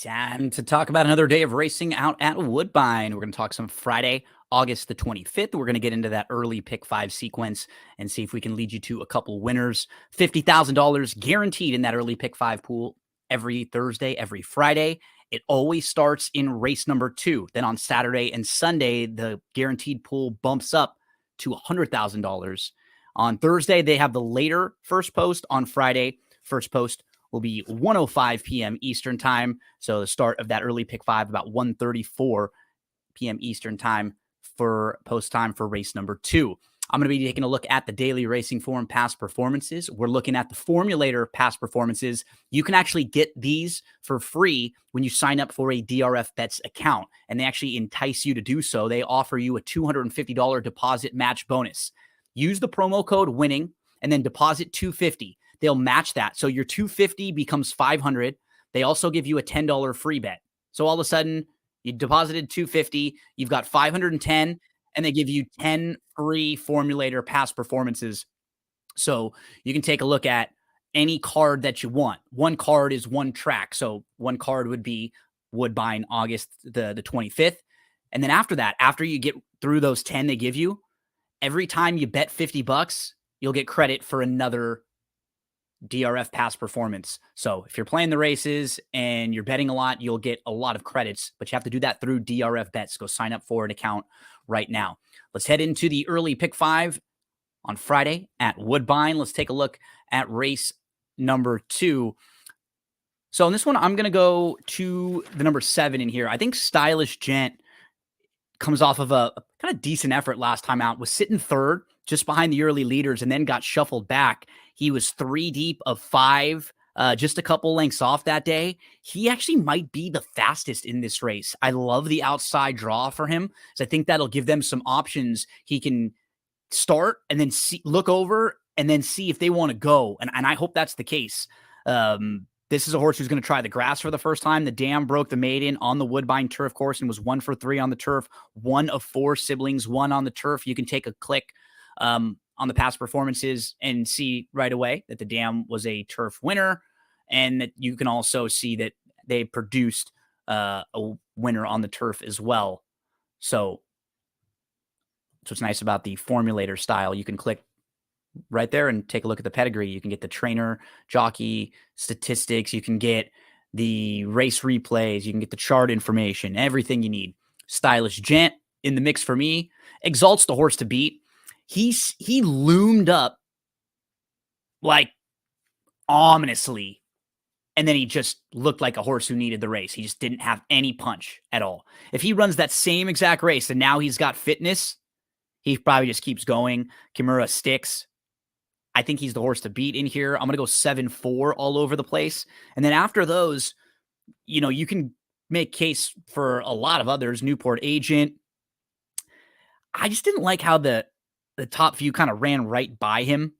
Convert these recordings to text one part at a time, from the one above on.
Time to talk about another day of racing out at Woodbine. We're going to talk some Friday, August the 25th. We're going to get into that early pick five sequence and see if we can lead you to a couple winners. $50,000 guaranteed in that early pick five pool every Thursday, every Friday. It always starts in race number 2. Then on Saturday and Sunday, the guaranteed pool bumps up to $100,000. On Thursday, they have the later first post. On Friday, first post will be 1:05 p.m. Eastern time. So the start of that early pick five, about 1:34 p.m. Eastern time for post time for race number 2. I'm going to be taking a look at the daily racing form past performances. We're looking at the formulator past performances. You can actually get these for free when you sign up for a DRF Bets account, and they actually entice you to do so. They offer you a $250 deposit match bonus. Use the promo code WINNING and then deposit $250. They'll match that. So your $250 becomes $500. They also give you a $10 free bet. So all of a sudden, you deposited $250, you've got $510, and they give you 10 free formulator past performances. So you can take a look at any card that you want. One card is one track. So one card would be Woodbine, August the 25th. And then after that, after you get through those 10 they give you, every time you bet $50, you'll get credit for another DRF past performance. So if you're playing the races and you're betting a lot, you'll get a lot of credits, but you have to do that through DRF Bets. Go sign up for an account right now. Let's head into the early pick five on Friday at Woodbine. Let's take a look at race number 2. So in this one, I'm going to go to the number 7 in here. I think Stylish Gent comes off of a kind of decent effort last time out, was sitting third just behind the early leaders and then got shuffled back. He was 3 deep of 5, just a couple lengths off that day. He actually might be the fastest in this race. I love the outside draw for him, so I think that'll give them some options. He can start and then look over and then see if they want to go, and I hope that's the case. This is a horse who's going to try the grass for the first time. The dam broke the maiden on the Woodbine turf course and was 1 for 3 on the turf. 1 of 4 siblings won on the turf. You can take a click on the past performances and see right away that the dam was a turf winner, and that you can also see that they produced a winner on the turf as well. So that's what's nice about the formulator style. You can click right there and take a look at the pedigree. You can get the trainer, jockey statistics. You can get the race replays. You can get the chart information, everything you need. Stylish Gent in the mix for me. Exalts the horse to beat. He loomed up like ominously, and then he just looked like a horse who needed the race. He just didn't have any punch at all. If he runs that same exact race and now he's got fitness, he probably just keeps going. Kimura sticks. I think he's the horse to beat in here. I'm going to go 7-4 all over the place. And then after those, you can make case for a lot of others. Newport Agent. I just didn't like how the top few kind of ran right by him.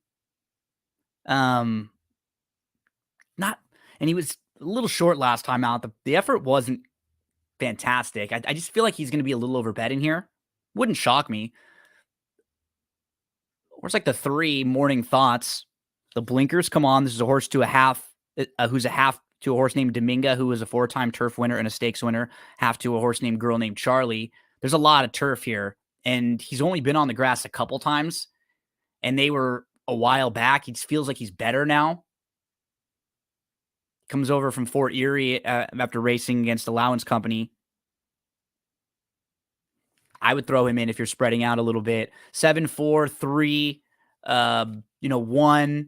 And he was a little short last time out. The effort wasn't fantastic. I just feel like he's going to be a little overbet in here. Wouldn't shock me. Horse like the 3, Morning Thoughts. The blinkers come on. This is a horse to a half, who's a half to a horse named Dominga, who is a 4-time turf winner and a stakes winner. Half to a horse named Girl Named Charlie. There's a lot of turf here, and he's only been on the grass a couple times, and they were a while back. He just feels like he's better now. Comes over from Fort Erie after racing against Allowance Company. I would throw him in if you're spreading out a little bit. 7-4, 3, 1.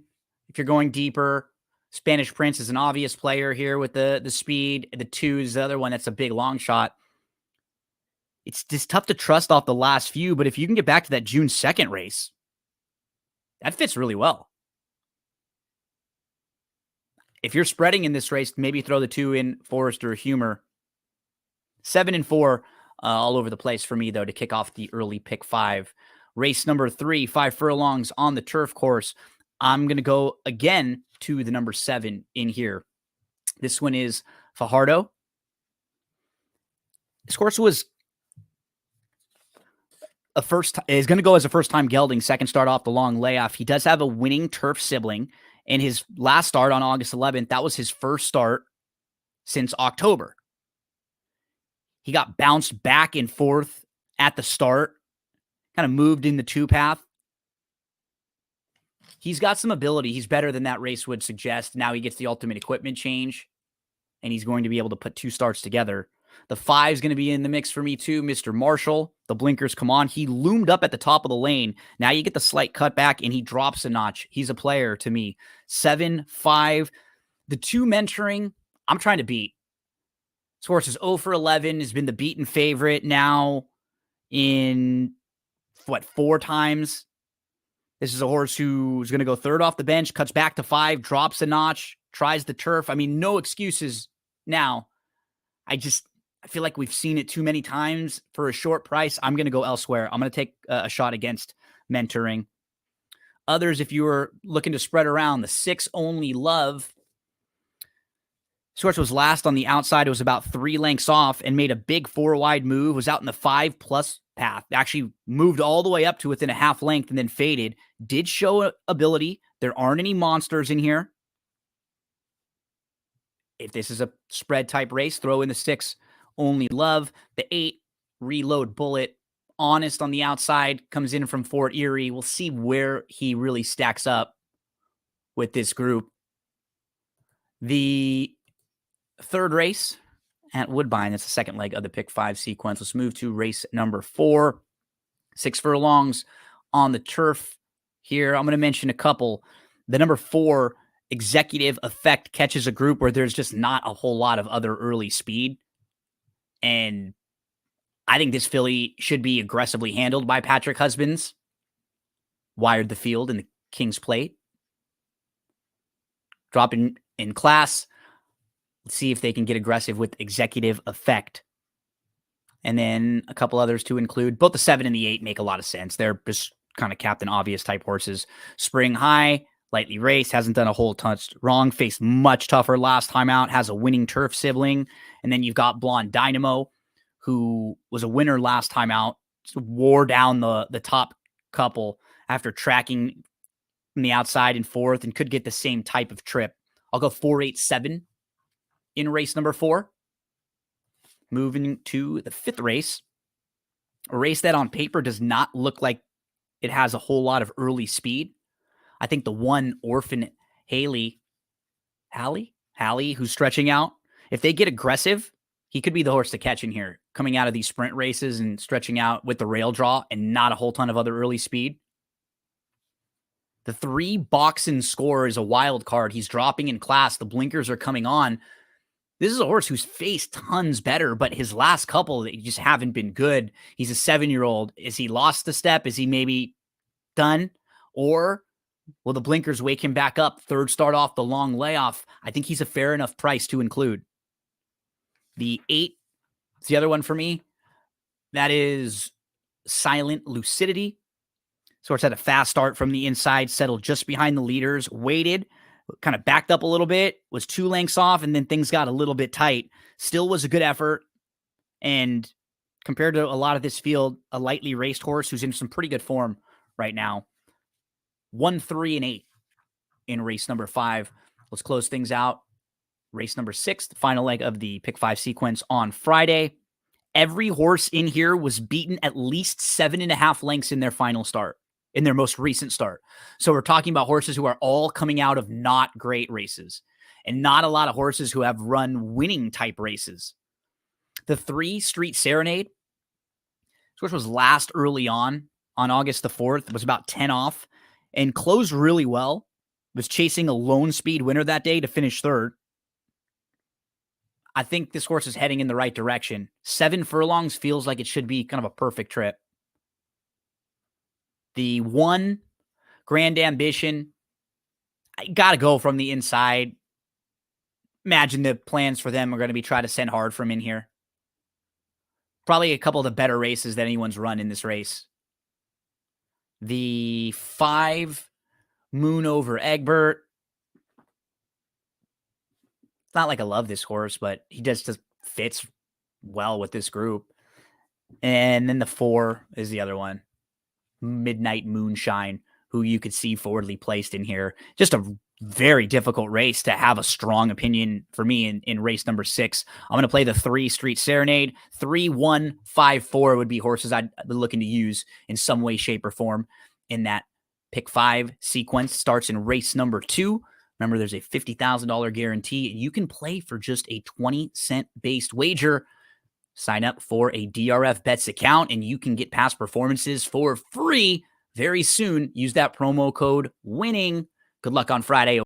If you're going deeper, Spanish Prince is an obvious player here with the speed. The 2 is the other one that's a big long shot. It's just tough to trust off the last few, but if you can get back to that June 2nd race, that fits really well. If you're spreading in this race, maybe throw the 2 in, Forester Humor. 7-4. All over the place for me, though, to kick off the early pick 5. Race number 3, 5 furlongs on the turf course. I'm going to go again to the number 7 in here. This one is Fajardo. This horse was is going to go as a first-time gelding, second start off the long layoff. He does have a winning turf sibling. In his last start on August 11th, that was his first start since October. He got bounced back and forth at the start, kind of moved in the 2 path. He's got some ability. He's better than that race would suggest. Now he gets the ultimate equipment change, and he's going to be able to put 2 starts together. The 5 is going to be in the mix for me too. Mr. Marshall, the blinkers come on. He loomed up at the top of the lane. Now you get the slight cutback, and he drops a notch. He's a player to me. 7, 5. The 2 mentoring, I'm trying to beat. This horse is 0 for 11, has been the beaten favorite now in, 4 times. This is a horse who's going to go 3rd off the bench, cuts back to 5, drops a notch, tries the turf. I mean, no excuses now. I feel like we've seen it too many times for a short price. I'm going to go elsewhere. I'm going to take a shot against mentoring. Others, if you were looking to spread around, the 6 Only Love. This horse was last on the outside. It was about 3 lengths off and made a big 4-wide move. Was out in the 5+ path. Actually moved all the way up to within a half length and then faded. Did show ability. There aren't any monsters in here. If this is a spread type race, throw in the 6 Only Love. The 8 Reload Bullet. Honest on the outside. Comes in from Fort Erie. We'll see where he really stacks up with this group. The 3rd race at Woodbine. That's the second leg of the pick 5 sequence. Let's move to race number 4. 6 furlongs on the turf here. I'm going to mention a couple. The number 4 Executive Effect catches a group where there's just not a whole lot of other early speed. And I think this filly should be aggressively handled by Patrick Husbands. Wired the field in the King's Plate. Dropping in class. Let's see if they can get aggressive with Executive Effect. And then a couple others to include. Both the 7 and the 8 make a lot of sense. They're just kind of Captain Obvious type horses. Spring High, lightly raced, hasn't done a whole touch wrong. Faced much tougher last time out. Has a winning turf sibling. And then you've got Blonde Dynamo, who was a winner last time out. Wore down the top couple after tracking from the outside and forth and could get the same type of trip. I'll go 4-8-7 in race number 4. Moving to the 5th race. A race that on paper does not look like it has a whole lot of early speed. I think the 1 Orphan Hallie, who's stretching out, if they get aggressive, he could be the horse to catch in here, coming out of these sprint races and stretching out with the rail draw and not a whole ton of other early speed. The 3 Boxing Score is a wild card. He's dropping in class. The blinkers are coming on. This is a horse who's faced tons better, but his last couple just haven't been good. He's a 7-year-old. Is he lost a step? Is he maybe done? Or will the blinkers wake him back up? 3rd start off the long layoff. I think he's a fair enough price to include. The 8 is the other one for me. That is Silent Lucidity. So it's had a fast start from the inside, settled just behind the leaders, waited, kind of backed up a little bit, was 2 lengths off, and then things got a little bit tight. Still was a good effort. And compared to a lot of this field, a lightly raced horse who's in some pretty good form right now. 1, 3, and 8 in race number 5. Let's close things out. Race number 6, the final leg of the pick 5 sequence on Friday. Every horse in here was beaten at least 7.5 lengths in their final start, in their most recent start. So we're talking about horses who are all coming out of not great races and not a lot of horses who have run winning type races. The 3 Street Serenade, this horse was last early on August the 4th. It was about 10 off and closed really well. Was chasing a lone speed winner that day to finish 3rd. I think this horse is heading in the right direction. 7 furlongs feels like it should be kind of a perfect trip. The 1 Grand Ambition, I got to go from the inside. Imagine the plans for them are going to be try to send hard from in here. Probably a couple of the better races that anyone's run in this race. The 5 Moon Over Egbert. It's not like I love this horse, but he just fits well with this group. And then the 4 is the other one. Midnight Moonshine, who you could see forwardly placed in here. Just a very difficult race to have a strong opinion for me in race number 6. I'm going to play the 3 Street Serenade. 3, 1, 5, 4 would be horses I'd be looking to use in some way, shape, or form in that pick 5 sequence. Starts in race number 2. Remember, there's a $50,000 guarantee, and you can play for just a 20-cent based wager. Sign up for a DRF Bets account, and you can get past performances for free very soon. Use that promo code WINNING. Good luck on Friday.